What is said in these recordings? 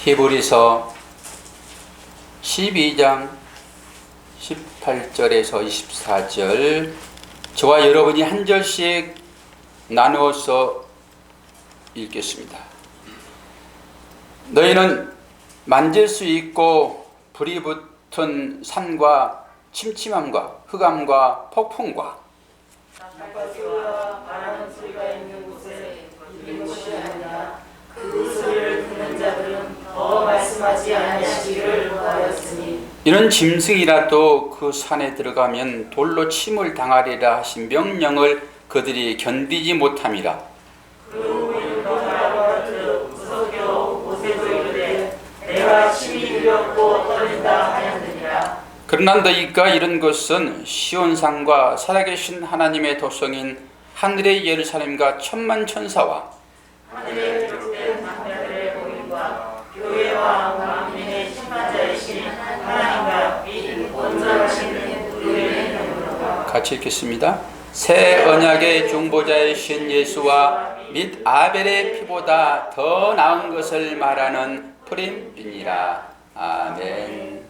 히브리서 12장 18절에서 24절, 저와 여러분이 한 절씩 나누어서 읽겠습니다. 너희는 만질 수 있고 불이 붙은 산과 침침함과 흑암과 폭풍과 바깥과 바라는 소리가 있는 곳에 있는 곳이 아니라 그 소리를 듣는 자들은 더 말씀하지 아니하시기를 구하였으니 이런 짐승이라도 그 산에 들어가면 돌로 침을 당하리라 하신 명령을 그들이 견디지 못함이라. 그리고 우리는 너희와 무서워 곳에도 이르되 내가 침이 두렵고 떨린다 하였느니라. 그러나 너희가 이런 것은 시온산과 살아계신 하나님의 도성인 하늘의 예루살렘과 천만 천사와 하늘에 기록된 장자들의 복임과 교회와 만민의 심판자이신 하나님과 및 온전하신 우리의 이름으로 같이 읽겠습니다. 새 언약의 중보자이신 예수와 및 아벨의 피보다 더 나은 것을 말하는 프림이니라. 아멘.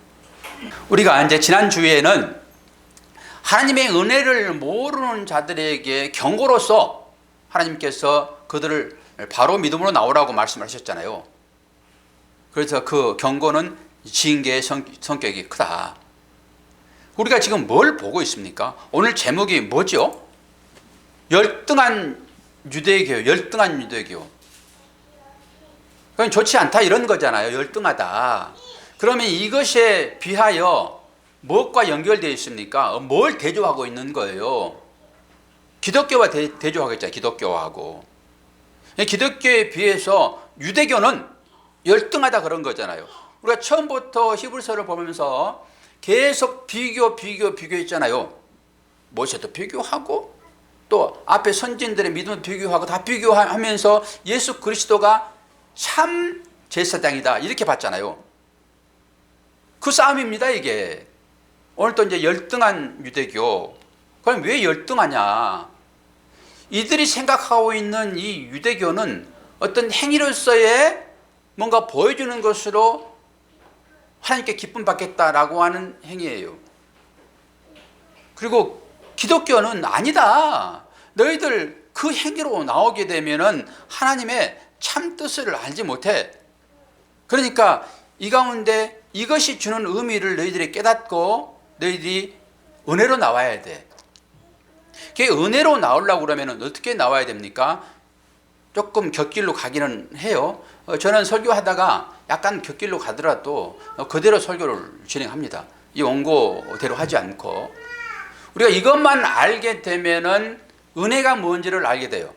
우리가 이제 지난 주에는 하나님의 은혜를 모르는 자들에게 경고로서 하나님께서 그들을 바로 믿음으로 나오라고 말씀하셨잖아요. 그래서 그 경고는 징계의 성격이 크다. 우리가 지금 뭘 보고 있습니까? 오늘 제목이 뭐죠? 열등한 유대교, 열등한 유대교. 그건 좋지 않다 이런 거잖아요. 열등하다. 그러면 이것에 비하여 무엇과 연결되어 있습니까? 뭘 대조하고 있는 거예요? 기독교와 대조하겠죠. 기독교하고. 기독교에 비해서 유대교는 열등하다 그런 거잖아요. 우리가 처음부터 히브리서를 보면서 계속 비교했잖아요. 모세도 비교하고 또 앞에 선진들의 믿음을 비교하고 다 비교하면서 예수 그리스도가 참 제사장이다 이렇게 봤잖아요. 그 싸움입니다 이게. 오늘 또 이제 열등한 유대교. 그럼 왜 열등하냐? 이들이 생각하고 있는 이 유대교는 어떤 행위로서의 뭔가 보여주는 것으로 하나님께 기쁨 받겠다라고 하는 행위예요. 그리고 기독교는 아니다. 너희들 그 행위로 나오게 되면은 하나님의 참 뜻을 알지 못해. 그러니까 이 가운데 이것이 주는 의미를 너희들이 깨닫고 너희들이 은혜로 나와야 돼. 그게 은혜로 나오려고 그러면 어떻게 나와야 됩니까? 조금 곁길로 가기는 해요. 저는 설교하다가 약간 곁길로 가더라도 그대로 설교를 진행합니다. 이 원고대로 하지 않고. 우리가 이것만 알게 되면은 은혜가 뭔지를 알게 돼요.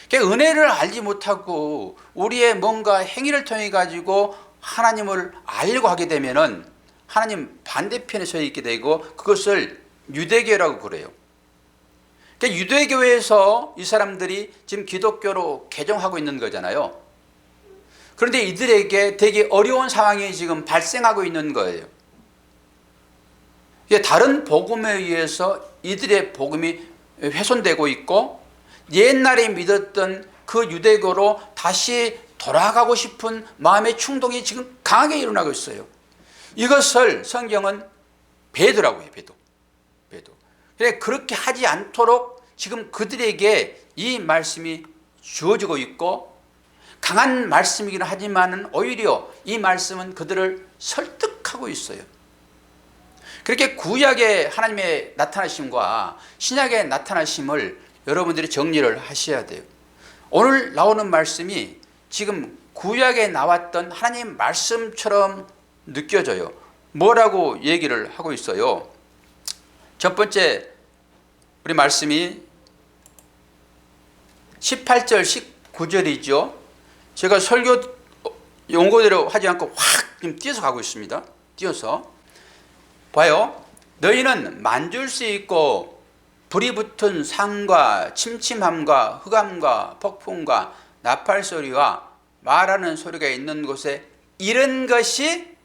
그러니까 은혜를 알지 못하고 우리의 뭔가 행위를 통해 가지고 하나님을 알려고 하게 되면은 하나님 반대편에 서 있게 되고 그것을 유대교라고 그래요. 그러니까 유대교에서 이 사람들이 지금 기독교로 개종하고 있는 거잖아요. 그런데 이들에게 되게 어려운 상황이 지금 발생하고 있는 거예요. 다른 복음에 의해서 이들의 복음이 훼손되고 있고 옛날에 믿었던 그 유대교로 다시 돌아가고 싶은 마음의 충동이 지금 강하게 일어나고 있어요. 이것을 성경은 배도라고 해요. 배도. 그렇게 하지 않도록 지금 그들에게 이 말씀이 주어지고 있고 강한 말씀이긴 하지만 오히려 이 말씀은 그들을 설득하고 있어요. 그렇게 구약의 하나님의 나타나심과 신약의 나타나심을 여러분들이 정리를 하셔야 돼요. 오늘 나오는 말씀이 지금 구약에 나왔던 하나님 말씀처럼 느껴져요. 뭐라고 얘기를 하고 있어요? 첫 번째 우리 말씀이 18절 19절이죠. 제가 설교 용어대로 하지 않고 확 지금 뛰어서 가고 있습니다. 뛰어서 봐요. 너희는 만질 수 있고 불이 붙은 산과 침침함과 흑암과 폭풍과 나팔 소리와 말하는 소리가 있는 곳에 이런 것이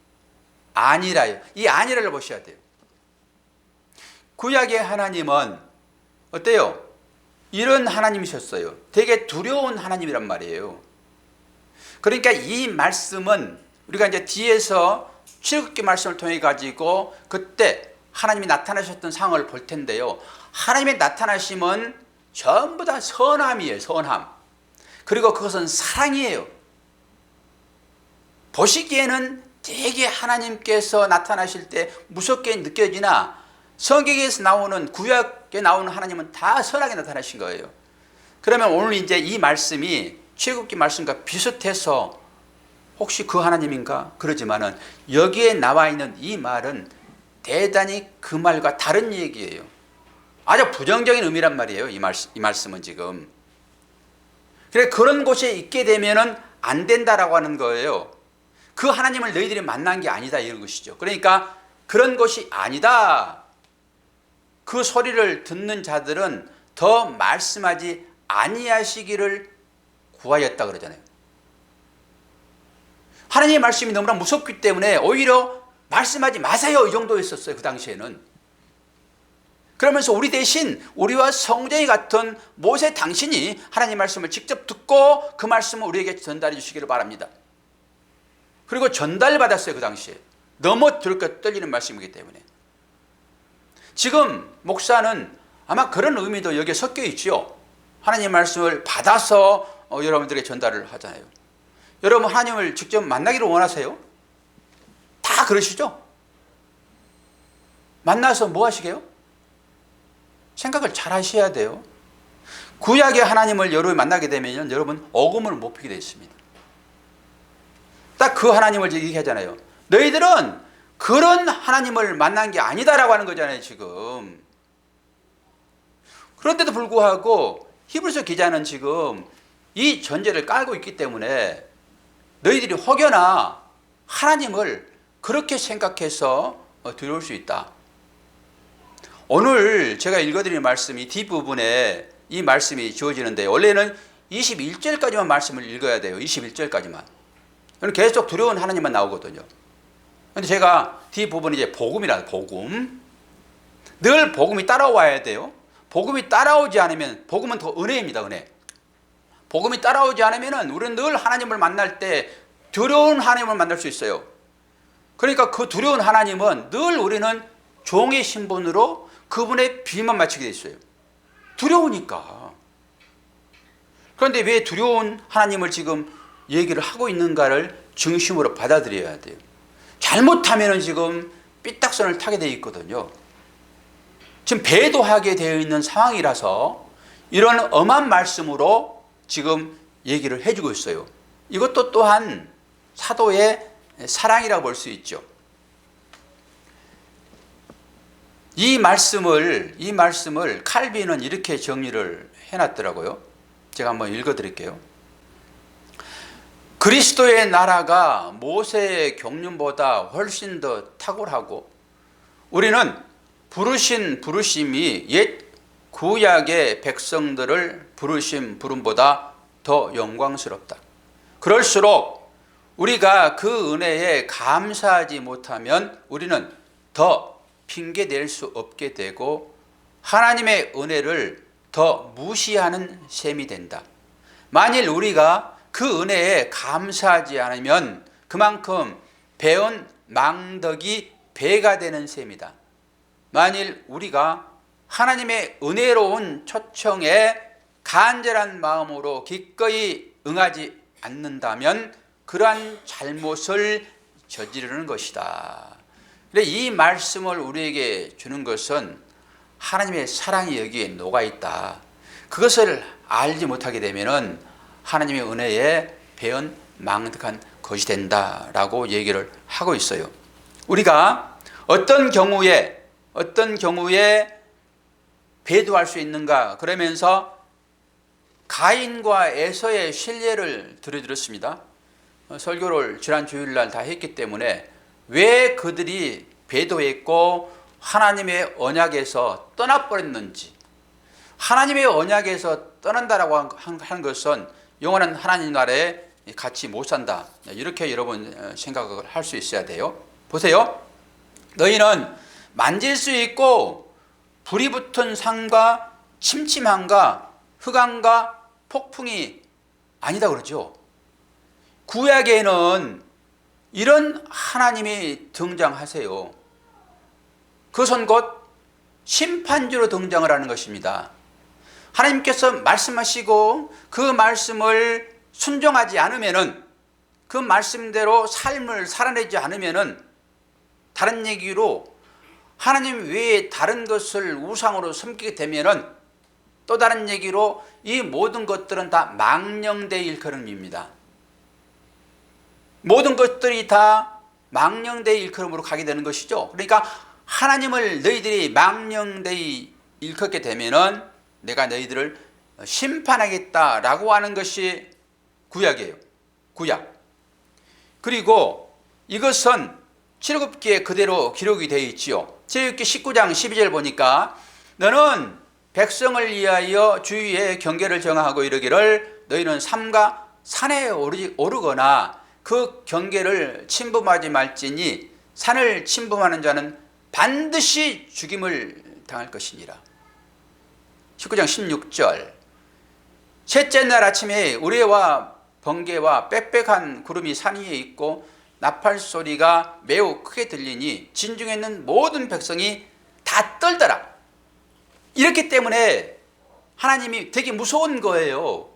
아니라요. 이 아니라를 보셔야 돼요. 구약의 하나님은 어때요? 이런 하나님이셨어요. 되게 두려운 하나님이란 말이에요. 그러니까 이 말씀은 우리가 이제 뒤에서 출애굽기 말씀을 통해 가지고 그때 하나님이 나타나셨던 상황을 볼 텐데요. 하나님의 나타나심은 전부 다 선함이에요. 선함. 그리고 그것은 사랑이에요. 보시기에는 되게 하나님께서 나타나실 때 무섭게 느껴지나 성경에서 나오는 구약에 나오는 하나님은 다 선하게 나타나신 거예요. 그러면 오늘 이제 이 말씀이 출애굽기 말씀과 비슷해서 혹시 그 하나님인가? 그러지만은 여기에 나와 있는 이 말은 대단히 그 말과 다른 얘기예요. 아주 부정적인 의미란 말이에요. 이 말씀은 지금. 그래 그런 곳에 있게 되면은 안 된다라고 하는 거예요. 그 하나님을 너희들이 만난 게 아니다 이런 것이죠. 그러니까 그런 것이 아니다. 그 소리를 듣는 자들은 더 말씀하지 아니하시기를 구하였다 그러잖아요. 하나님의 말씀이 너무나 무섭기 때문에 오히려 말씀하지 마세요 이 정도였었어요. 그 당시에는. 그러면서 우리 대신 우리와 성전이 같은 모세 당신이 하나님의 말씀을 직접 듣고 그 말씀을 우리에게 전달해 주시기를 바랍니다. 그리고 전달받았어요. 그 당시에. 너무 들을까 떨리는 말씀이기 때문에. 지금 목사는 아마 그런 의미도 여기에 섞여 있죠. 하나님의 말씀을 받아서 여러분들에게 전달을 하잖아요. 여러분 하나님을 직접 만나기를 원하세요? 다 그러시죠? 만나서 뭐 하시게요? 생각을 잘 하셔야 돼요. 구약의 하나님을 여러분이 만나게 되면 여러분 어금을 못 피게 되어 있습니다. 딱 그 하나님을 얘기하잖아요. 너희들은 그런 하나님을 만난 게 아니다라고 하는 거잖아요. 지금. 그런데도 불구하고 히브리서 기자는 지금 이 전제를 깔고 있기 때문에 너희들이 혹여나 하나님을 그렇게 생각해서 두려울 수 있다. 오늘 제가 읽어드리는 말씀이 뒷부분에 이 말씀이 주어지는데 원래는 21절까지만 말씀을 읽어야 돼요. 21절까지만. 계속 두려운 하나님만 나오거든요. 그런데 제가 뒷부분이 이제 복음이라 복음. 늘 복음이 따라와야 돼요. 복음이 따라오지 않으면 복음은 더 은혜입니다. 은혜. 복음이 따라오지 않으면 우리는 늘 하나님을 만날 때 두려운 하나님을 만날 수 있어요. 그러니까 그 두려운 하나님은 늘 우리는 종의 신분으로 그분의 비만 맞추게 돼 있어요. 두려우니까. 그런데 왜 두려운 하나님을 지금 얘기를 하고 있는가를 중심으로 받아들여야 돼요. 잘못하면 지금 삐딱선을 타게 돼 있거든요. 지금 배도하게 되어 있는 상황이라서 이런 엄한 말씀으로 지금 얘기를 해주고 있어요. 이것도 또한 사도의 사랑이라고 볼 수 있죠. 이 말씀을 칼빈은 이렇게 정리를 해놨더라고요. 제가 한번 읽어드릴게요. 그리스도의 나라가 모세의 경륜보다 훨씬 더 탁월하고 우리는 부르심이 옛 구약의 백성들을 부름보다 더 영광스럽다. 그럴수록 우리가 그 은혜에 감사하지 못하면 우리는 더 핑계댈 수 없게 되고 하나님의 은혜를 더 무시하는 셈이 된다. 만일 우리가 그 은혜에 감사하지 않으면 그만큼 배은 망덕이 배가 되는 셈이다. 만일 우리가 하나님의 은혜로운 초청에 간절한 마음으로 기꺼이 응하지 않는다면 그러한 잘못을 저지르는 것이다. 이 말씀을 우리에게 주는 것은 하나님의 사랑이 여기에 녹아있다. 그것을 알지 못하게 되면 하나님의 은혜에 배은 망덕한 것이 된다라고 얘기를 하고 있어요. 우리가 어떤 경우에 배도할 수 있는가 그러면서 가인과 에서의 신뢰를 들어드렸습니다. 설교를 지난 주일날 다 했기 때문에 왜 그들이 배도했고 하나님의 언약에서 떠나버렸는지, 하나님의 언약에서 떠난다라고 하는 것은 영원한 하나님 나라에 같이 못 산다. 이렇게 여러분 생각을 할 수 있어야 돼요. 보세요. 너희는 만질 수 있고 불이 붙은 산과 침침함과 흑암과 폭풍이 아니다 그러죠. 구약에는 이런 하나님이 등장하세요. 그것은 곧 심판주로 등장을 하는 것입니다. 하나님께서 말씀하시고 그 말씀을 순종하지 않으면은, 그 말씀대로 삶을 살아내지 않으면은, 다른 얘기로 하나님 외에 다른 것을 우상으로 섬기게 되면은, 또 다른 얘기로 이 모든 것들은 다 망령되이 일컬음입니다. 모든 것들이 다 망령되이 일컬음으로 가게 되는 것이죠. 그러니까 하나님을 너희들이 망령되이 일컫게 되면은 내가 너희들을 심판하겠다라고 하는 것이 구약이에요. 구약. 그리고 이것은 출애굽기에 그대로 기록이 되어 있지요. 출애굽기 19장 12절 보니까 너는 백성을 위하여 주위에 경계를 정하고 이르기를 너희는 삼가 산에 오르거나 그 경계를 침범하지 말지니 산을 침범하는 자는 반드시 죽임을 당할 것이니라. 19장 16절. 셋째 날 아침에 우레와 번개와 빽빽한 구름이 산 위에 있고 나팔 소리가 매우 크게 들리니 진중에 있는 모든 백성이 다 떨더라. 이렇기 때문에 하나님이 되게 무서운 거예요.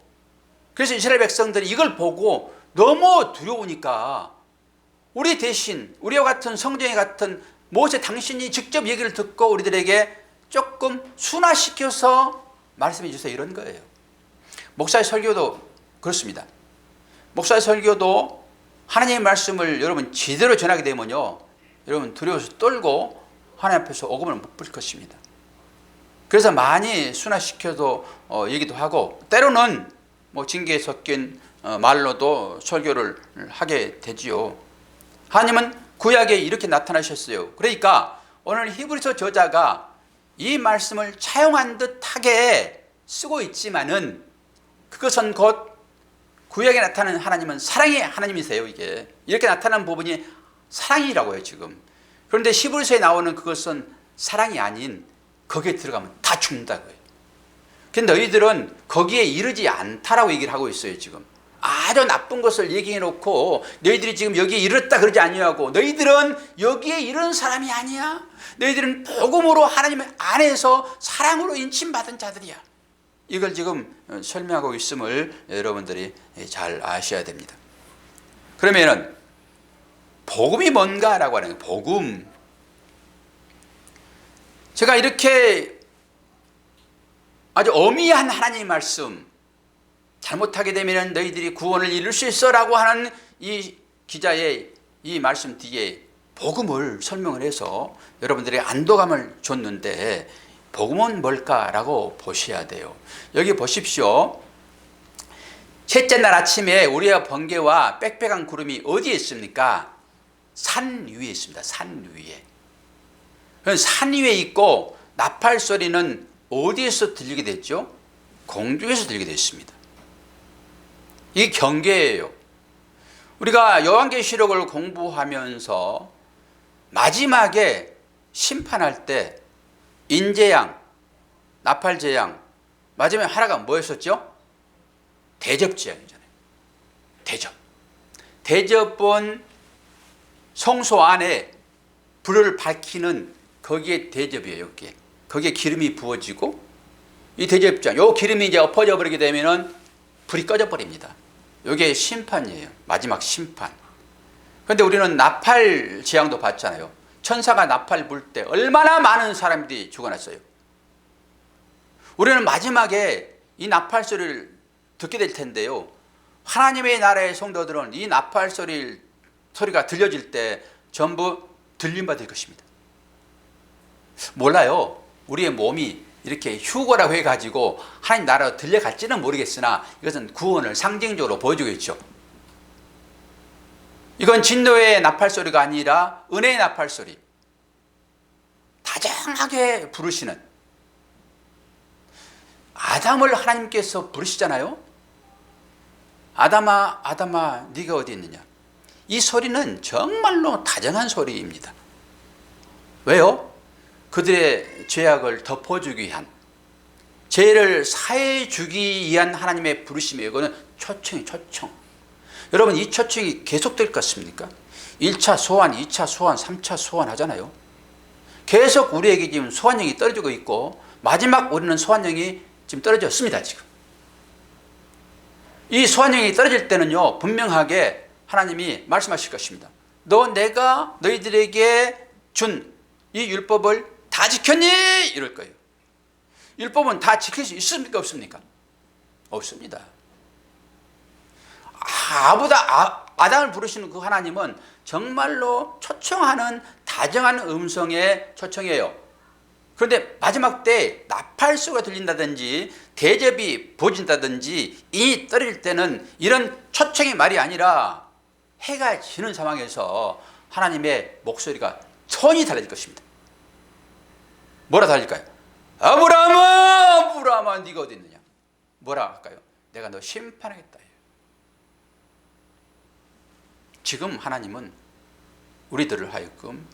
그래서 이스라엘 백성들이 이걸 보고 너무 두려우니까 우리 대신, 우리와 같은 성경에 같은 모세 당신이 직접 얘기를 듣고 우리들에게 조금 순화시켜서 말씀해 주세요, 이런 거예요. 목사의 설교도 그렇습니다. 목사의 설교도 하나님의 말씀을 여러분 제대로 전하게 되면요, 여러분 두려워서 떨고 하나님 앞에서 오금을 못 부릴 것입니다. 그래서 많이 순화시켜서 얘기도 하고, 때로는 뭐 징계에 섞인 말로도 설교를 하게 되지요. 하나님은 구약에 이렇게 나타나셨어요. 그러니까 오늘 히브리서 저자가 이 말씀을 차용한 듯하게 쓰고 있지만은 그것은 곧 구약에 나타나는 하나님은 사랑의 하나님이세요. 이게 이렇게 나타나는 부분이 사랑이라고 해요, 지금. 그런데 히브리서에 나오는 그것은 사랑이 아닌, 거기에 들어가면 다 죽는다고요. 근데 너희들은 거기에 이르지 않다라고 얘기를 하고 있어요. 지금 아주 나쁜 것을 얘기해 놓고 너희들이 지금 여기에 이르렀다 그러지 아니하고, 너희들은 여기에 이른 사람이 아니야. 너희들은 복음으로 하나님 안에서 사랑으로 인침받은 자들이야. 이걸 지금 설명하고 있음을 여러분들이 잘 아셔야 됩니다. 그러면은 복음이 뭔가라고 하는 거예요. 복음. 제가 이렇게 아주 어미한 하나님의 말씀, 잘못하게 되면 너희들이 구원을 이룰 수 있어라고 하는 이 기자의 이 말씀 뒤에 복음을 설명을 해서 여러분들이 안도감을 줬는데, 복음은 뭘까라고 보셔야 돼요. 여기 보십시오. 셋째 날 아침에 우리의 번개와 빽빽한 구름이 어디에 있습니까? 산 위에 있습니다. 산 위에. 산 위에 있고 나팔 소리는 어디에서 들리게 됐죠? 공중에서 들리게 됐습니다. 이 경계예요. 우리가 요한계시록을 공부하면서 마지막에 심판할 때 인재양, 나팔재양, 마지막에 하나가 뭐였었죠? 대접재양이잖아요. 대접. 대접은 성소 안에 불을 밝히는 거기에 대접이에요. 거기에 기름이 부어지고, 이 대접장, 요 기름이 이제 엎어져 버리게 되면은 불이 꺼져 버립니다. 이게 심판이에요. 마지막 심판. 그런데 우리는 나팔 재앙도 봤잖아요. 천사가 나팔 불 때 얼마나 많은 사람들이 죽어났어요. 우리는 마지막에 이 나팔 소리를 듣게 될 텐데요, 하나님의 나라의 성도들은 이 나팔 소리가 들려질 때 전부 들림받을 것입니다. 몰라요. 우리의 몸이 이렇게 휴거라고 해가지고 하나님 나라로 들려갈지는 모르겠으나 이것은 구원을 상징적으로 보여주고 있죠. 이건 진노의 나팔 소리가 아니라 은혜의 나팔 소리. 다정하게 부르시는, 아담을 하나님께서 부르시잖아요. 아담아, 아담아, 네가 어디 있느냐. 이 소리는 정말로 다정한 소리입니다. 왜요? 그들의 죄악을 덮어주기 위한, 죄를 사해 주기 위한 하나님의 부르심이에요. 이거는 초청이 초청. 여러분, 이 초청이 계속될 것 같습니까? 1차 소환, 2차 소환, 3차 소환 하잖아요. 계속 우리에게 지금 소환령이 떨어지고 있고, 마지막 우리는 소환령이 지금 떨어졌습니다. 지금 이 소환령이 떨어질 때는요, 분명하게 하나님이 말씀하실 것입니다. 내가 너희들에게 준 이 율법을 다 지켰니? 이럴 거예요. 율법은 다 지킬 수 있습니까? 없습니까? 없습니다. 아담을 부르시는 그 하나님은 정말로 초청하는 다정한 음성의 초청이에요. 그런데 마지막 때 나팔소가 들린다든지 대접이 보진다든지 인이 떨어질 때는 이런 초청의 말이 아니라 해가 지는 상황에서 하나님의 목소리가 톤이 달라질 것입니다. 뭐라 달릴까요? 아브라함아 네가 어디 있느냐? 뭐라 할까요? 내가 너 심판하겠다. 지금 하나님은 우리들을 하여금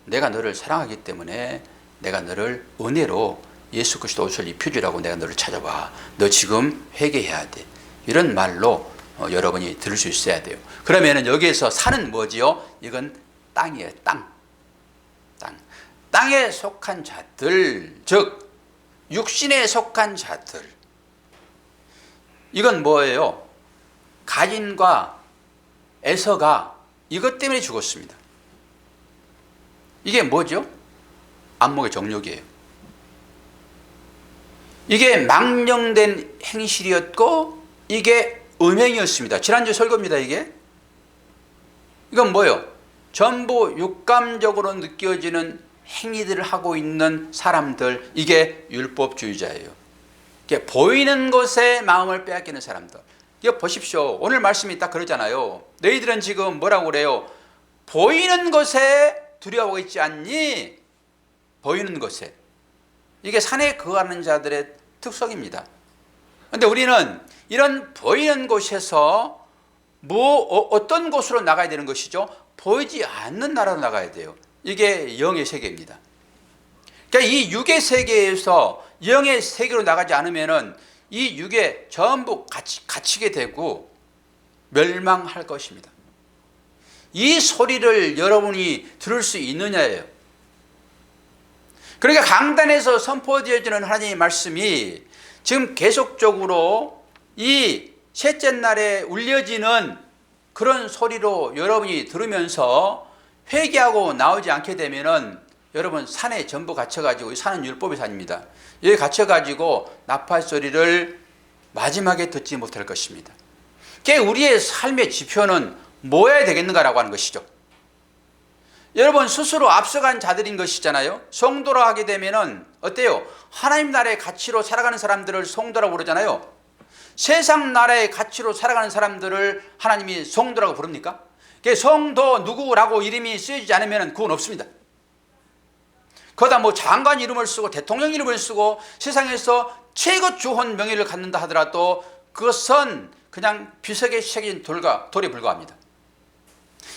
내가 너를 사랑하기 때문에 내가 너를 은혜로 예수 그리스도 옷을 입혀주라고 내가 너를 찾아와. 너 지금 회개해야 돼. 이런 말로 여러분이 들을 수 있어야 돼요. 그러면 여기에서 산은 뭐지요? 이건 땅이에요. 땅. 땅에 속한 자들, 즉 육신에 속한 자들. 이건 뭐예요? 가인과 에서가 이것 때문에 죽었습니다. 이게 뭐죠? 안목의 정욕이에요. 이게 망령된 행실이었고 이게 음행이었습니다. 지난주 설교입니다. 이건 뭐예요? 전부 육감적으로 느껴지는 행위들을 하고 있는 사람들, 이게 율법주의자예요. 이게 보이는 것에 마음을 빼앗기는 사람들. 이거 보십시오. 오늘 말씀이 딱 그러잖아요. 너희들은 지금 뭐라고 그래요? 보이는 것에 두려워하고 있지 않니? 보이는 것에. 이게 산에 거하는 자들의 특성입니다. 그런데 우리는 이런 보이는 곳에서 어떤 곳으로 나가야 되는 것이죠? 보이지 않는 나라로 나가야 돼요. 이게 영의 세계입니다. 그러니까 이 육의 세계에서 영의 세계로 나가지 않으면은 이 육에 전부 갇히게 되고 멸망할 것입니다. 이 소리를 여러분이 들을 수 있느냐예요. 그러니까 강단에서 선포되어지는 하나님의 말씀이 지금 계속적으로 이 셋째 날에 울려지는 그런 소리로 여러분이 들으면서 회개하고 나오지 않게 되면은 여러분 산에 전부 갇혀가지고, 산은 율법의 산입니다. 여기 갇혀가지고 나팔 소리를 마지막에 듣지 못할 것입니다. 그러니까 우리의 삶의 지표는 뭐여야 되겠는가라고 하는 것이죠. 여러분 스스로 앞서간 자들인 것이잖아요. 성도라 하게 되면은 어때요? 하나님 나라의 가치로 살아가는 사람들을 성도라고 부르잖아요. 세상 나라의 가치로 살아가는 사람들을 하나님이 성도라고 부릅니까? 성도 누구라고 이름이 쓰여지지 않으면 그건 없습니다. 거기다 장관 이름을 쓰고 대통령 이름을 쓰고 세상에서 최고 주헌 명예를 갖는다 하더라도 그것은 그냥 비석에 새긴 돌에 불과합니다.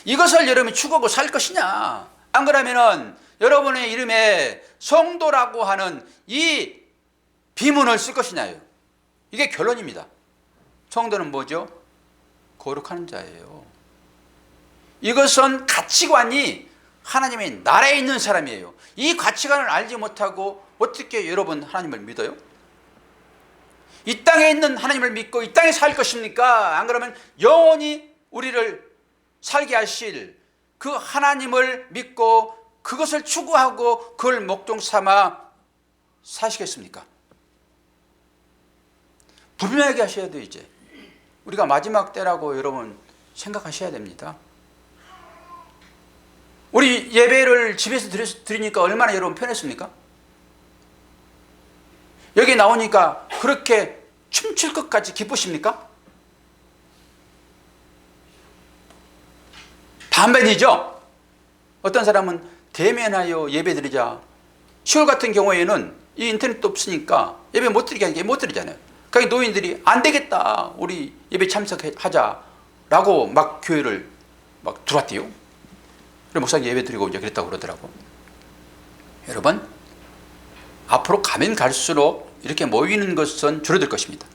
이것을 여러분이 추구하고 살 것이냐? 안 그러면은 여러분의 이름에 성도라고 하는 이 비문을 쓸 것이냐요. 이게 결론입니다. 성도는 뭐죠? 거룩한 자예요. 이것은 가치관이 하나님의 나라에 있는 사람이에요. 이 가치관을 알지 못하고 어떻게 여러분 하나님을 믿어요? 이 땅에 있는 하나님을 믿고 이 땅에 살 것입니까? 안 그러면 영원히 우리를 살게 하실 그 하나님을 믿고 그것을 추구하고 그걸 목적 삼아 사시겠습니까? 분명하게 하셔야 돼요. 이제 우리가 마지막 때라고 여러분 생각하셔야 됩니다. 우리 예배를 집에서 드리니까 얼마나 여러분 편했습니까? 여기 나오니까 그렇게 춤출 것까지 기쁘십니까? 반반이죠. 어떤 사람은 대면하여 예배 드리자. 10월 같은 경우에는 이 인터넷도 없으니까 예배 못 드리잖아요. 그러니까 노인들이 안 되겠다, 우리 예배 참석하자라고 막 교회를 막 들어왔대요. 그래서 목사님 예배 드리고 이제 그랬다고 그러더라고. 여러분, 앞으로 가면 갈수록 이렇게 모이는 것은 줄어들 것입니다.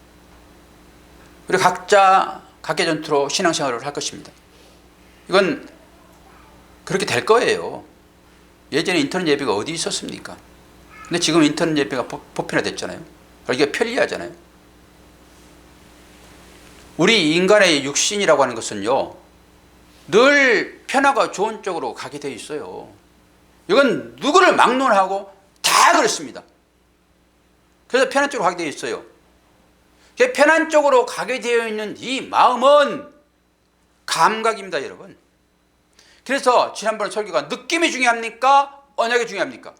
그리고 각자 각계 전투로 신앙생활을 할 것입니다. 이건 그렇게 될 거예요. 예전에 인터넷 예배가 어디 있었습니까? 근데 지금 인터넷 예배가 보편화됐잖아요. 이게 편리하잖아요. 우리 인간의 육신이라고 하는 것은요, 늘 편하고 좋은 쪽으로 가게 돼 있어요. 이건 누구를 막론하고 다 그렇습니다. 그래서 편한 쪽으로 가게 되어 있어요. 편한 쪽으로 가게 되어 있는 이 마음은 감각입니다, 여러분. 그래서 지난번 설교가 느낌이 중요합니까? 언약이 중요합니까?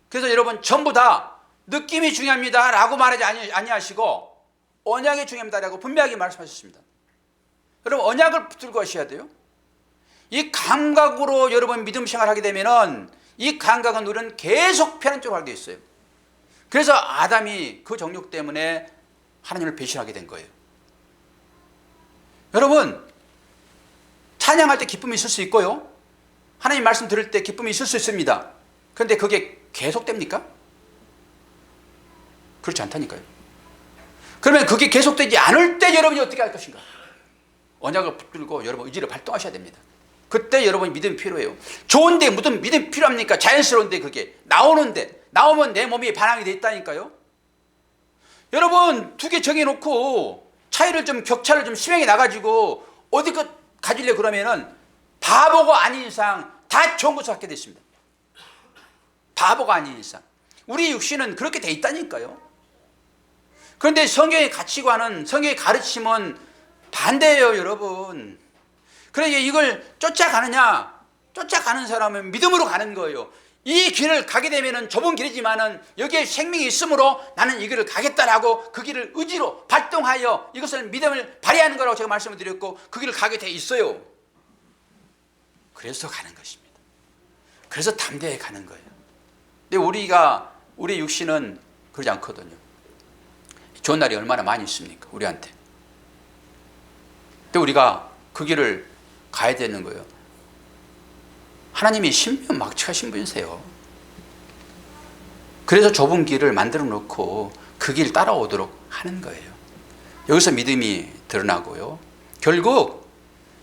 그래서 여러분 전부 다 느낌이 중요합니다 라고 말하지 아니하시고 언약이 중요합니다 라고 분명하게 말씀하셨습니다. 여러분 언약을 붙들고 하셔야 돼요. 이 감각으로 여러분 믿음 생활을 하게 되면은 이 감각은 우리는 계속 편한 쪽으로 가게 되어 있어요. 그래서 아담이 그 정욕 때문에 하나님을 배신하게 된 거예요. 여러분 찬양할 때 기쁨이 있을 수 있고요, 하나님 말씀 들을 때 기쁨이 있을 수 있습니다. 그런데 그게 계속됩니까? 그렇지 않다니까요. 그러면 그게 계속되지 않을 때 여러분이 어떻게 할 것인가? 언약을 붙들고 여러분 의지를 발동하셔야 됩니다. 그때 여러분이 믿음이 필요해요. 좋은데 무슨 믿음이 필요합니까? 자연스러운데 그게 나오면 내 몸이 반항이 돼 있다니까요. 여러분 두 개 정해놓고 격차를 좀 심하게 나가지고 어디 가질래 그러면은 바보가 아닌 이상 다 좋은 것을 갖게 됐습니다. 바보가 아닌 이상 우리 육신은 그렇게 돼 있다니까요. 그런데 성경의 가치관은, 성경의 가르침은 반대예요, 여러분. 그러니까 이걸 쫓아가는 사람은 믿음으로 가는 거예요. 이 길을 가게 되면은 좁은 길이지만은 여기에 생명이 있으므로 나는 이 길을 가겠다라고 그 길을 의지로 발동하여 이것을 믿음을 발휘하는 거라고 제가 말씀을 드렸고 그 길을 가게 돼 있어요. 그래서 가는 것입니다. 그래서 담대히 가는 거예요. 근데 우리 육신은 그러지 않거든요. 좋은 날이 얼마나 많이 있습니까, 우리한테. 근데 우리가 그 길을 가야 되는 거예요. 하나님이 신명막측하신 분이세요. 그래서 좁은 길을 만들어 놓고 그 길 따라오도록 하는 거예요. 여기서 믿음이 드러나고요, 결국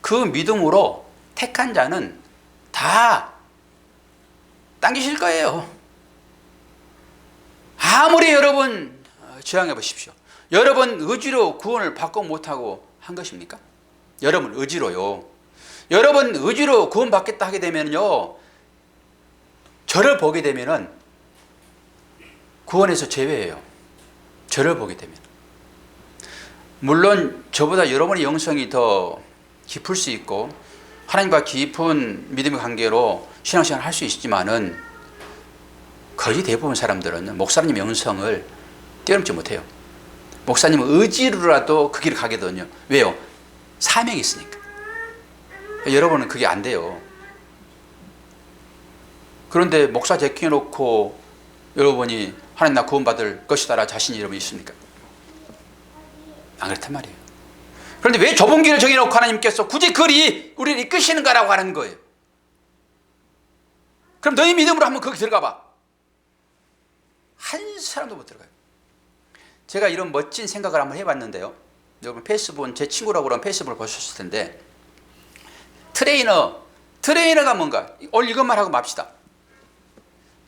그 믿음으로 택한 자는 다 당기실 거예요. 아무리 여러분 저항해 보십시오. 여러분 의지로 구원을 받고 못하고 한 것입니까? 여러분 의지로요. 여러분 의지로 구원받겠다 하게 되면요, 저를 보게 되면은 구원에서 제외해요. 저를 보게 되면. 물론 저보다 여러분의 영성이 더 깊을 수 있고 하나님과 깊은 믿음의 관계로 신앙생활을 할 수 있지만은 거의 대부분 사람들은 목사님 영성을 뛰어넘지 못해요. 목사님 의지로라도 그 길을 가게 되거든요. 왜요? 사명이 있으니까. 여러분은 그게 안 돼요. 그런데 목사 제끼놓고 여러분이 하나님 나 구원받을 것이다라 자신이 여러분 있습니까? 안 그렇단 말이에요. 그런데 왜 좁은 길을 정해놓고 하나님께서 굳이 그리 우리를 이끄시는가라고 하는 거예요. 그럼 너희 믿음으로 한번 거기 들어가 봐. 한 사람도 못 들어가요. 제가 이런 멋진 생각을 한번 해봤는데요, 여러분 페이스북, 제 친구라고 그러면 페이스북을 보셨을 텐데, 트레이너가 뭔가, 오늘 이것만 하고 맙시다.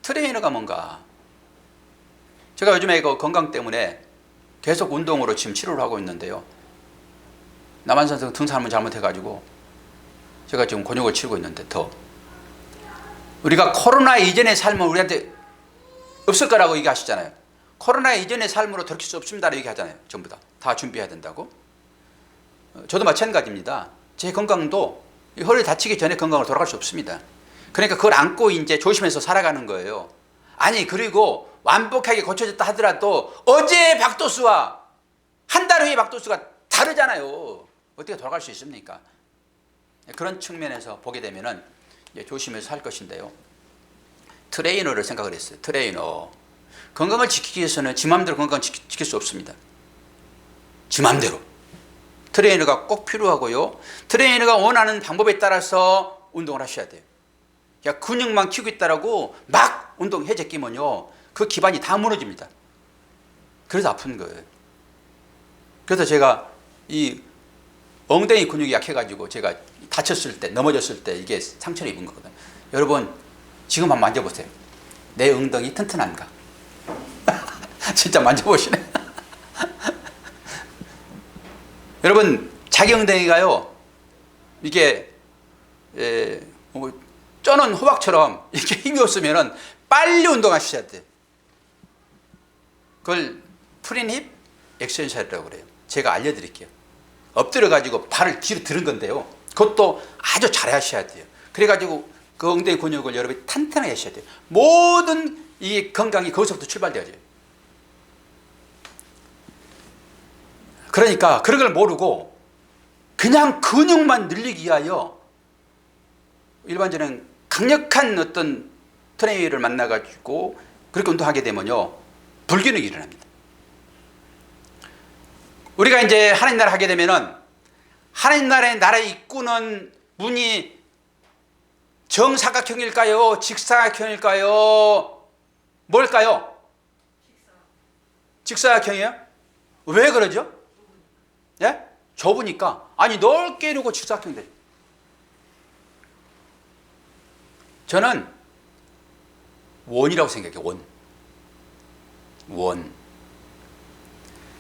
트레이너가 뭔가, 제가 요즘에 그 건강 때문에 계속 운동으로 지금 치료를 하고 있는데요, 남한산성 등산 한번 잘못해가지고 제가 지금 곤욕을 치르고 있는데, 더 우리가 코로나 이전의 삶은 우리한테 없을 거라고 얘기하시잖아요. 코로나 이전의 삶으로 돌이킬 수 없습니다라고 얘기하잖아요. 전부 다 준비해야 된다고. 저도 마찬가지입니다. 제 건강도 허리 다치기 전에 건강으로 돌아갈 수 없습니다. 그러니까 그걸 안고 이제 조심해서 살아가는 거예요. 아니 그리고 완벽하게 고쳐졌다 하더라도 어제의 박도수와 한 달 후의 박도수가 다르잖아요. 어떻게 돌아갈 수 있습니까? 그런 측면에서 보게 되면은 이제 조심해서 살 것인데요, 트레이너를 생각을 했어요. 트레이너. 건강을 지키기 위해서는 지 맘대로 건강을 지킬 수 없습니다. 지 맘대로. 트레이너가 꼭 필요하고요, 트레이너가 원하는 방법에 따라서 운동을 하셔야 돼요. 그냥 근육만 키우고 있다라고 막 운동 해제끼면요, 그 기반이 다 무너집니다. 그래서 아픈 거예요. 그래서 제가 이 엉덩이 근육이 약해가지고 제가 다쳤을 때, 넘어졌을 때 이게 상처를 입은 거거든요. 여러분 지금 한번 만져보세요. 내 엉덩이 튼튼한가? 진짜 만져보시네. 여러분 자기 엉덩이가요, 이게 쪄는 호박처럼 이렇게 힘이 없으면 빨리 운동하셔야 돼요. 그걸 프린힙 액션샷이라고 그래요. 제가 알려드릴게요. 엎드려 가지고 발을 뒤로 들은 건데요, 그것도 아주 잘 하셔야 돼요. 그래가지고 그 엉덩이 근육을 여러분이 탄탄하게 하셔야 돼요. 모든 이 건강이 거기서부터 출발되어져요. 그러니까 그런 걸 모르고 그냥 근육만 늘리기 위하여 일반적인 강력한 어떤 트레이너를 만나가지고 그렇게 운동하게 되면요, 불균형이 일어납니다. 우리가 이제 하나님 나라 하게 되면은 하나님 나라의 입구는 문이 정사각형일까요? 직사각형일까요? 뭘까요? 직사각형이요? 왜 그러죠? 예? 좁으니까. 아니 넓게 해놓고 직사각형 돼. 저는 원이라고 생각해요. 원.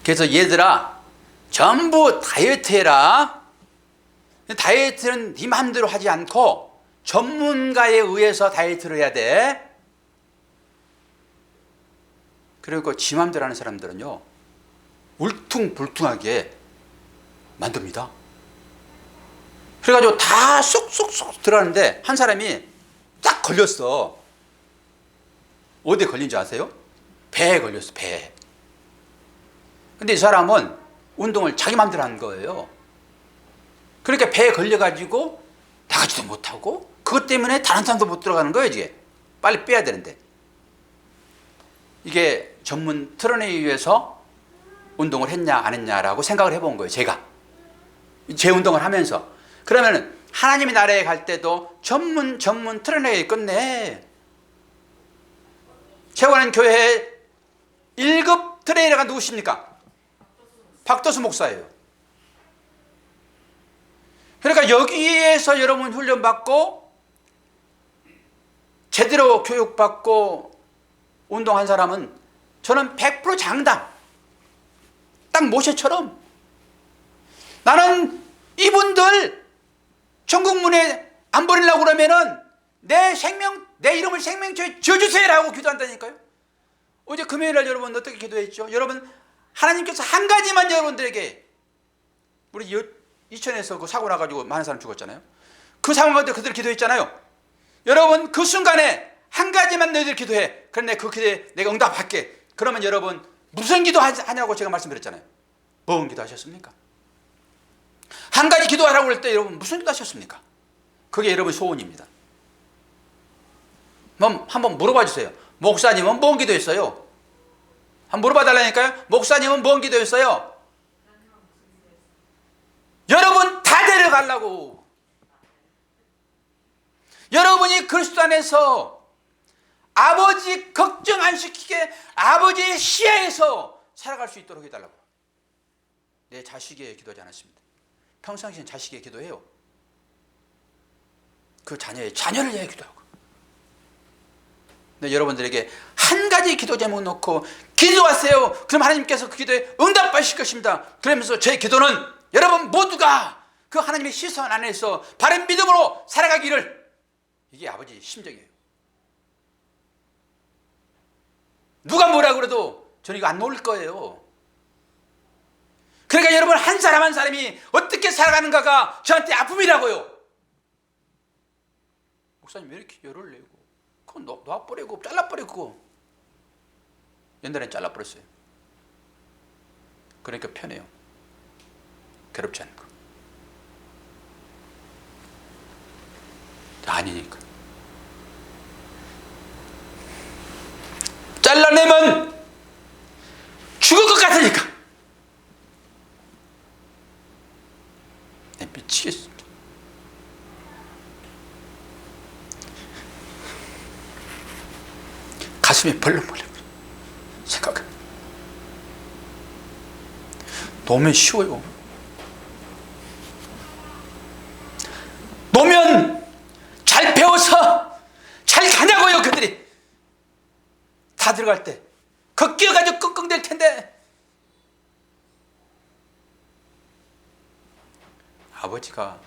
그래서 얘들아 전부 다이어트 해라. 다이어트는 네 마음대로 하지 않고 전문가에 의해서 다이어트를 해야 돼. 그리고 지 마음대로 하는 사람들은요, 울퉁불퉁하게 만듭니다. 그래가지고 다 쏙쏙쏙 들어가는데 한 사람이 딱 걸렸어. 어디에 걸린 줄 아세요? 배에 걸렸어. 배에. 근데 이 사람은 운동을 자기 마음대로 한 거예요. 그러니까 배에 걸려가지고 나가지도 못하고 그것 때문에 다른 사람도 못 들어가는 거예요. 이게 빨리 빼야 되는데, 이게 전문 트레이너에 의해서 운동을 했냐 안 했냐라고 생각을 해본 거예요. 제가 제 운동을 하면서. 그러면 하나님의 나라에 갈 때도 전문 트레이너에 끝내. 최고는 교회에 1급 트레이너가 누구십니까? 박도수 목사예요. 그러니까 여기에서 여러분 훈련받고 제대로 교육받고 운동한 사람은 저는 100% 장담, 딱 모세처럼. 나는 이분들 천국문에 안 버리려고 그러면은 내 이름을 생명초에 지어주세요라고 기도한다니까요. 어제 금요일날 여러분 어떻게 기도했죠? 여러분 하나님께서 한 가지만 여러분들에게, 우리 이천에서 그 사고 나가지고 많은 사람 죽었잖아요. 그 상황 가운데 그들 기도했잖아요. 여러분 그 순간에 한 가지만 너희들 기도해. 그런데 그 기도에 내가 응답할게. 그러면 여러분 무슨 기도하냐고 제가 말씀드렸잖아요. 뭔 기도하셨습니까? 한 가지 기도하라고 할 때 여러분 무슨 기도하셨습니까? 그게 여러분 소원입니다. 한번 물어봐 주세요. 목사님은 뭔 기도했어요? 한번 물어봐 달라니까요. 목사님은 뭔 기도했어요? 여러분 다 데려가려고. 여러분이 그리스도 안에서 아버지 걱정 안 시키게 아버지의 시야에서 살아갈 수 있도록 해달라고. 내 자식의 기도하지 않았습니다. 평상시엔 자식의 기도해요. 그 자녀를 위해 기도하고. 근데 여러분들에게 한 가지 기도 제목 놓고 기도하세요. 그럼 하나님께서 그 기도에 응답하실 것입니다. 그러면서 제 기도는 여러분 모두가 그 하나님의 시선 안에서 바른 믿음으로 살아가기를, 이게 아버지의 심정이에요. 누가 뭐라 그래도 저는 이거 안 놓을 거예요. 그러니까 여러분 한 사람 한 사람이 어떻게 살아가는가가 저한테 아픔이라고요. 목사님 왜 이렇게 열을 내고 그건 놔버리고 잘라버리고. 옛날엔 잘라버렸어요. 그러니까 편해요. 괴롭지 않고. 아니니까. 잘라내면 죽을 것 같으니까. 미치겠습니다. 가슴이 벌렁벌렁 생각은. 놓으면 쉬워요. 다 들어갈 때 그 끼어가지고 끙끙 댈 텐데 아버지가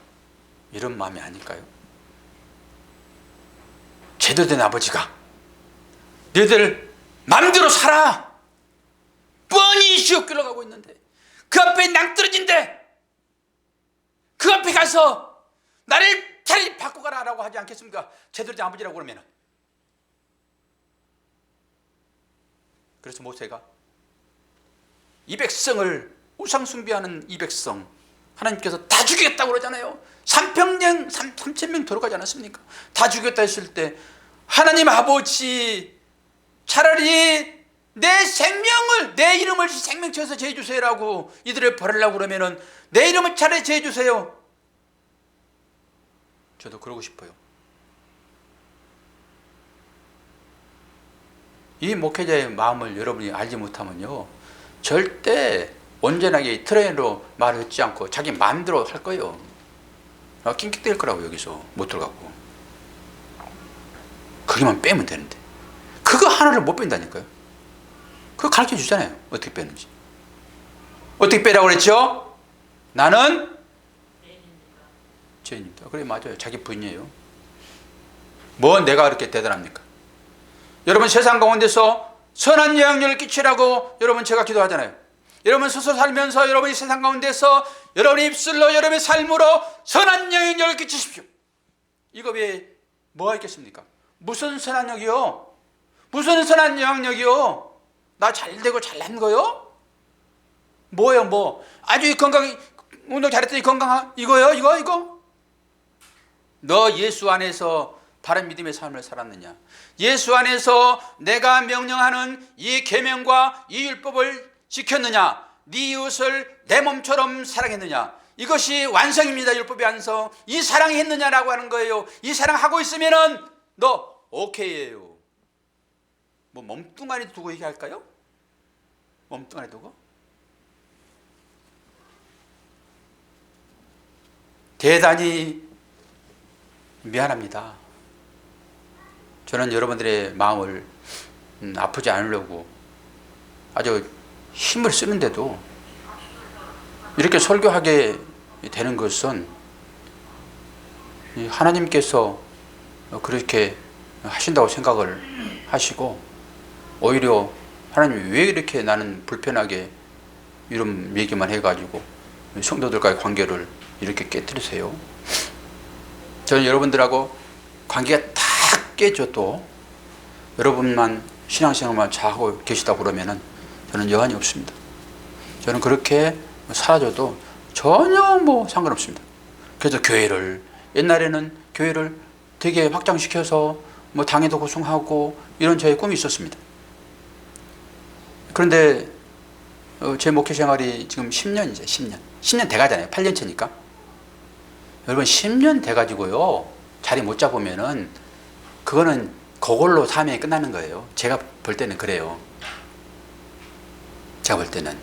이런 마음이 아닐까요? 제대로 된 아버지가 너희들 마음대로 살아 뻔히 지옥길로 가고 있는데 그 앞에 낭떠러진데 그 앞에 가서 나를 차라리 바꿔 가라라고 하지 않겠습니까? 제대로 된 아버지라고 그러면. 그래서 모세가 이 백성을 우상 숭배하는 이 백성 하나님께서 다 죽이겠다고 그러잖아요. 3,000명 돌아가지 않았습니까? 다 죽였다 했을 때 하나님 아버지 차라리 내 생명을 내 이름을 생명체에서 제해주세요라고 이들을 벌하려고 그러면은 내 이름을 차라리 제해주세요. 저도 그러고 싶어요. 이 목회자의 마음을 여러분이 알지 못하면요 절대 온전하게 트레이너로 말을 듣지 않고 자기 마음대로 할 거예요. 낑낑댈 거라고. 여기서 못 들어가고 거기만 빼면 되는데 그거 하나를 못 뺀다니까요. 그거 가르쳐 주잖아요. 어떻게 빼는지. 어떻게 빼라고 그랬죠? 나는 죄인입니다. 그래 맞아요. 자기 부인이에요. 뭐 내가 그렇게 대단합니까? 여러분 세상 가운데서 선한 영향력을 끼치라고 여러분 제가 기도하잖아요. 여러분 스스로 살면서 여러분이 세상 가운데서 여러분의 입술로 여러분의 삶으로 선한 영향력을 끼치십시오. 이거 왜 뭐가 있겠습니까? 무슨 선한 영향력이요? 무슨 선한 영향력이요? 나 잘되고 잘난 거요? 뭐예요 뭐? 아주 건강 운동 잘했더니 건강한 이거요? 이거? 너 예수 안에서 바른 믿음의 삶을 살았느냐? 예수 안에서 내가 명령하는 이 계명과 이 율법을 지켰느냐? 네 이웃을 내 몸처럼 사랑했느냐? 이것이 완성입니다. 율법의 완성. 이 사랑이 했느냐라고 하는 거예요. 이 사랑하고 있으면은 너 오케이예요. 뭐 몸뚱아리 두고 얘기할까요? 몸뚱아리 두고? 대단히 미안합니다. 저는 여러분들의 마음을 아프지 않으려고 아주 힘을 쓰는데도 이렇게 설교하게 되는 것은 하나님께서 그렇게 하신다고 생각을 하시고 오히려 하나님이 왜 이렇게 나는 불편하게 이런 얘기만 해가지고 성도들과의 관계를 이렇게 깨뜨리세요? 저는 여러분들하고 관계가 다 깨져도 여러분만 신앙생활만 잘하고 계시다 그러면은 저는 여한이 없습니다. 저는 그렇게 사라져도 전혀 뭐 상관없습니다. 그래서 교회를 옛날에는 교회를 되게 확장시켜서 뭐 당회도 구성하고 이런 저의 꿈이 있었습니다. 그런데 제 목회 생활이 지금 10년이죠. 10년 돼가잖아요. 8년 차니까. 여러분 10년 돼가지고요 자리 못 잡으면은 그거는 그걸로 사명이 끝나는 거예요. 제가 볼 때는 그래요. 제가 볼 때는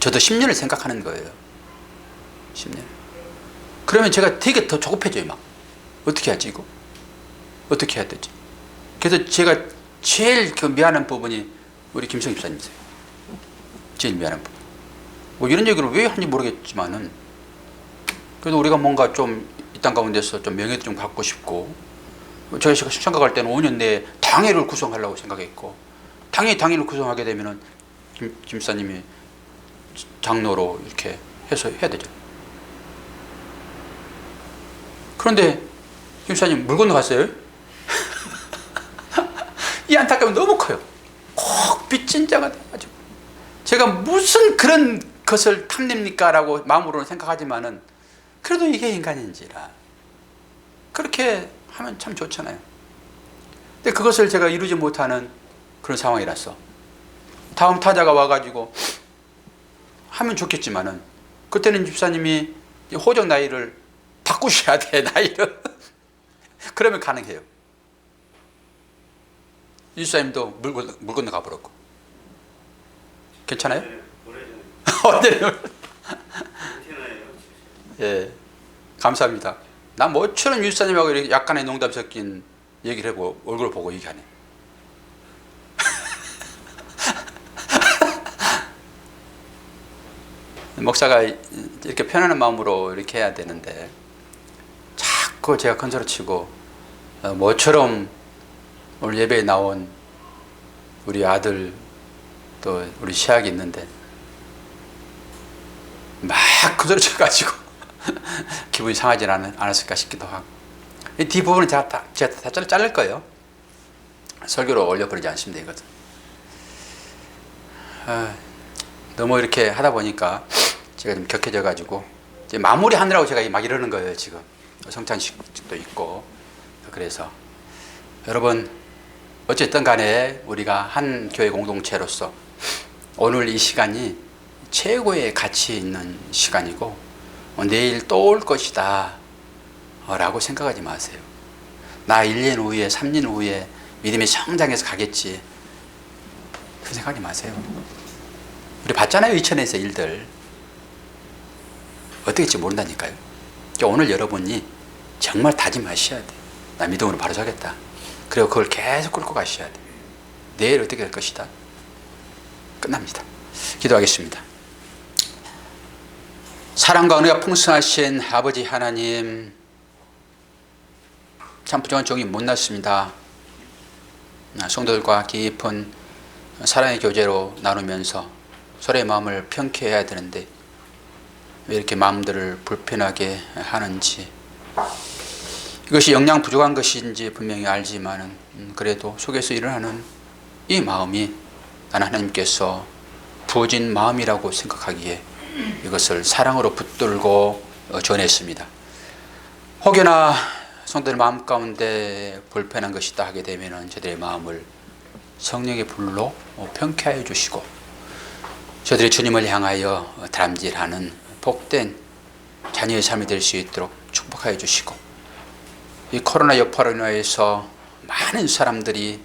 저도 10년을 생각하는 거예요. 10년. 그러면 제가 되게 더 조급해져요. 막 어떻게 하지 이거? 어떻게 해야 되지? 그래서 제가 제일 미안한 부분이 우리 김성 집사님이세요. 제일 미안한 부분. 뭐 이런 얘기를 왜 하는지 모르겠지만은 그래도 우리가 뭔가 좀 이 땅 가운데서 좀 명예도 좀 갖고 싶고 제가 생각할 때는 5년 내에 당회를 구성하려고 생각했고 당회를 구성하게 되면은 김 집사님이 장로로 이렇게 해서 해야 되죠. 그런데 김 집사님 물 건너갔어요. 이 안타까움이 너무 커요. 꼭 빚진 자가 돼가지고 제가 무슨 그런 것을 탐냅니까? 라고 마음으로는 생각하지만은 그래도 이게 인간인지라 그렇게 하면 참 좋잖아요. 근데 그것을 제가 이루지 못하는 그런 상황이라서 다음 타자가 와가지고 하면 좋겠지만은 그때는 집사님이 호적 나이를 바꾸셔야 돼. 나이를 그러면 가능해요. 이 집사님도 물 건너가 버렸고 괜찮아요? 예, 감사합니다. 난 모처럼 유사님하고 이렇게 약간의 농담 섞인 얘기를 하고 얼굴을 보고 얘기하네. 목사가 이렇게 편안한 마음으로 이렇게 해야 되는데 자꾸 제가 컨트롤 치고 모처럼 오늘 예배에 나온 우리 아들 또 우리 시학이 있는데 막 컨트롤 쳐가지고 기분이 상하지 않았을까 싶기도 하고 이 뒷부분은 제가 다 자를 거예요. 설교로 올려버리지 않습니다. 이것은 너무 이렇게 하다 보니까 제가 좀 격해져 가지고 이제 마무리하느라고 제가 막 이러는 거예요. 지금 성찬식도 있고. 그래서 여러분 어쨌든 간에 우리가 한 교회 공동체로서 오늘 이 시간이 최고의 가치 있는 시간이고 내일 또 올 것이다 라고 생각하지 마세요. 나 1년 후에 3년 후에 믿음의 성장해서 가겠지, 그 생각하지 마세요. 우리 봤잖아요. 2000에서 일들 어떻게 될지 모른다니까요. 그러니까 오늘 여러분이 정말 다짐하셔야 돼. 나 믿음으로 바로 서겠다. 그리고 그걸 계속 끌고 가셔야 돼. 내일 어떻게 될 것이다. 끝납니다. 기도하겠습니다. 사랑과 은혜가 풍성하신 아버지 하나님, 참 부정한 종이 못났습니다. 성도들과 깊은 사랑의 교제로 나누면서 서로의 마음을 평쾌해야 되는데 왜 이렇게 마음들을 불편하게 하는지, 이것이 영양 부족한 것인지 분명히 알지만은 그래도 속에서 일어나는 이 마음이 나는 하나님께서 부어진 마음이라고 생각하기에 이것을 사랑으로 붙들고 전했습니다. 혹여나 성도들 마음 가운데 불편한 것이 있다 하게 되면 저들의 마음을 성령의 불로 평쾌하여 주시고 저들이 주님을 향하여 다람질하는 복된 자녀의 삶이 될 수 있도록 축복하여 주시고, 이 코로나 여파로 인해서 많은 사람들이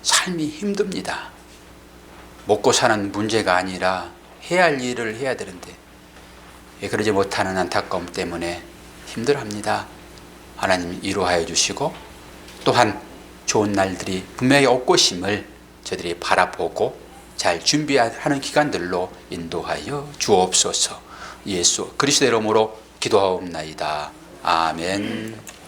삶이 힘듭니다. 먹고 사는 문제가 아니라 해야 할 일을 해야 되는데 그러지 못하는 안타까움 때문에 힘들어합니다. 하나님 위로하여 주시고 또한 좋은 날들이 분명히 올 것임을 저들이 바라보고 잘 준비하는 기간들로 인도하여 주옵소서. 예수 그리스도의 이름으로 기도하옵나이다. 아멘.